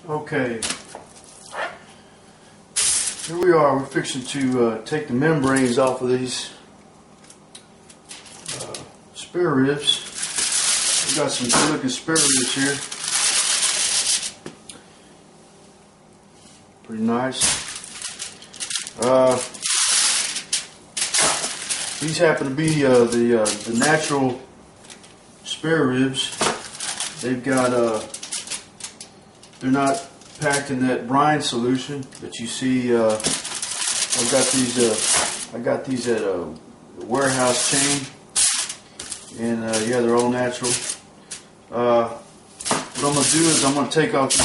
Okay, here we are. We're fixing to take the membranes off of these spare ribs. We got some good looking spare ribs here. Pretty nice. These happen to be the natural spare ribs. They've got they're not packed in that brine solution that you see. I got these at a warehouse chain, and yeah, they're all natural. What I'm gonna do is I'm gonna take off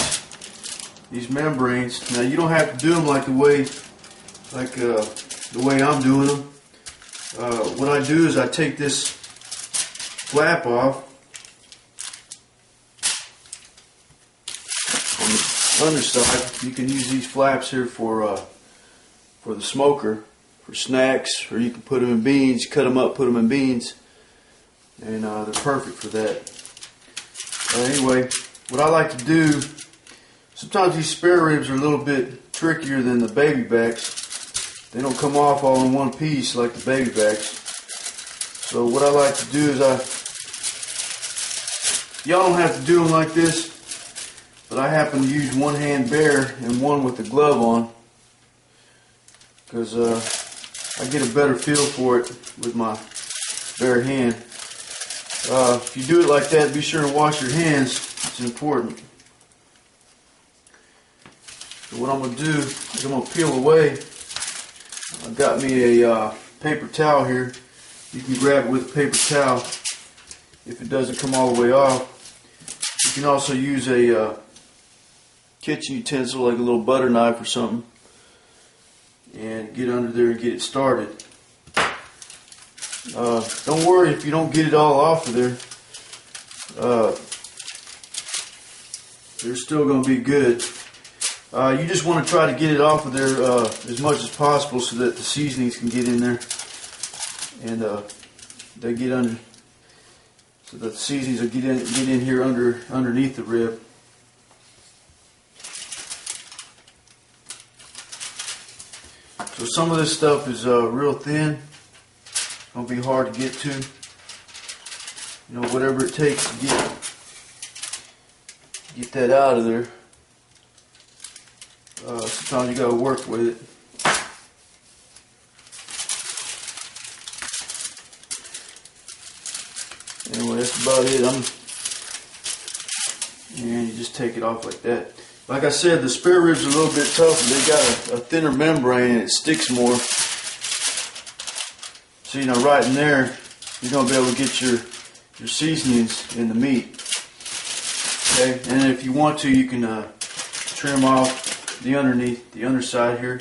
these membranes. Now you don't have to do them like the way I'm doing them. What I do is I take this flap off on the underside. You can use these flaps here for the smoker, for snacks, or you can put them in beans, cut them up, put them in beans, and they're perfect for that. Anyway, what I like to do, sometimes these spare ribs are a little bit trickier than the baby backs. They don't come off all in one piece like the baby backs. So what I like to do is y'all don't have to do them like this, but I happen to use one hand bare and one with the glove on, because I get a better feel for it with my bare hand. If you do it like that, be sure to wash your hands. It's important. So what I'm going to do is I'm going to peel away. I've got me a paper towel here. You can grab it with a paper towel if it doesn't come all the way off. You can also use a kitchen utensil like a little butter knife or something and get under there and get it started. Don't worry if you don't get it all off of there. They're still going to be good. You just want to try to get it off of there as much as possible so that the seasonings can get in there and they get under, so that the seasonings will get in here underneath the rib. So some of this stuff is real thin. It's going to be hard to get to. You know, whatever it takes to get that out of there. Sometimes you got to work with it. Anyway, that's about it. And you just take it off like that. Like I said, the spare ribs are a little bit tougher. They got a thinner membrane and it sticks more. So you know, right in there, you're gonna be able to get your seasonings in the meat. Okay, and if you want to, you can trim off the underside here.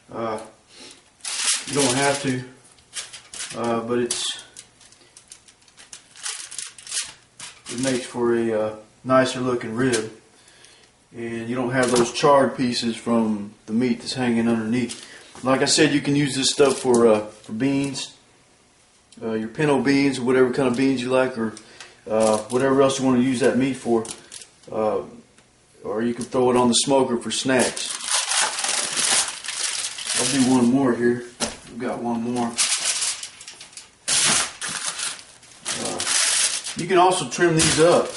You don't have to, but it makes for a nicer looking rib, and you don't have those charred pieces from the meat that's hanging underneath. Like I said, you can use this stuff for beans, your pinto beans, or whatever kind of beans you like, or whatever else you want to use that meat for. Or you can throw it on the smoker for snacks. I'll do one more here. We've got one more. You can also trim these up.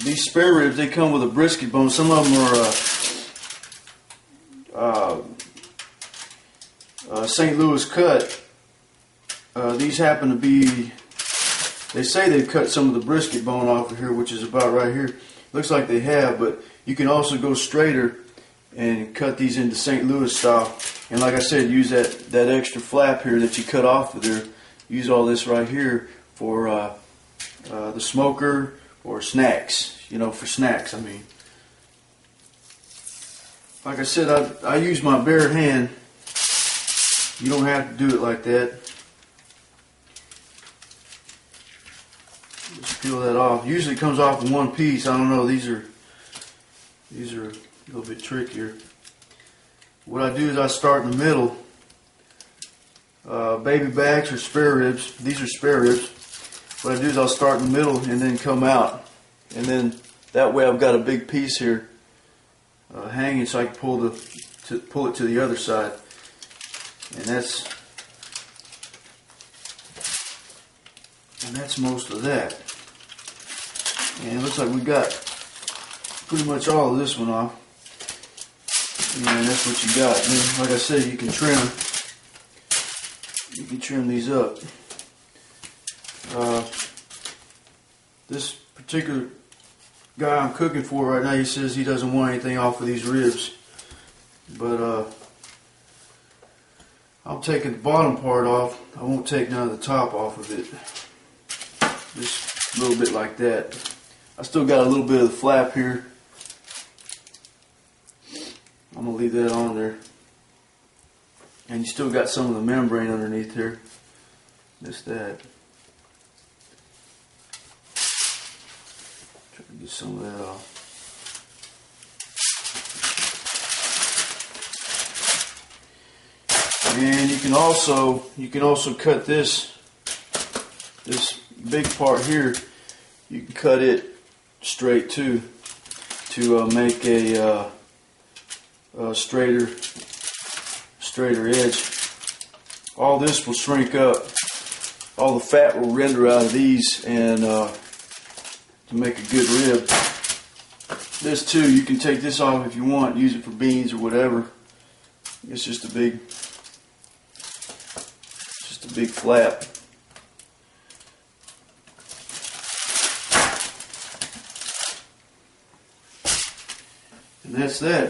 These spare ribs, they come with a brisket bone. Some of them are St. Louis cut. These happen to be, they say they've cut some of the brisket bone off of here, which is about right here. Looks like they have, but you can also go straighter and cut these into St. Louis style. And like I said, use that extra flap here that you cut off of there. Use all this right here for the smoker or snacks. You know, for snacks, I mean. Like I said, I use my bare hand. You don't have to do it like that. Just peel that off. Usually it comes off in one piece. I don't know. These are a little bit trickier. What I do is I start in the middle. Baby backs or spare ribs. These are spare ribs. What I do is I'll start in the middle and then come out, and then That way I've got a big piece here hanging, so I can pull it to the other side. And that's most of that. And it looks like we got pretty much all of this one off. And that's what you got. And then, like I said, you can trim these up. This particular guy I'm cooking for right now, he says he doesn't want anything off of these ribs, but I'm taking the bottom part off. I won't take none of the top off of it. Just a little bit like that. I still got a little bit of the flap here. I'm gonna leave that on there. And you still got some of the membrane underneath here. Just that. Try to get some of that off. And you can also cut this big part here. You can cut it straight too, to make a straighter edge. All this will shrink up. All the fat will render out of these, and to make a good rib. This too, you can take this off if you want, use it for beans or whatever. It's just a big flap. And that's that.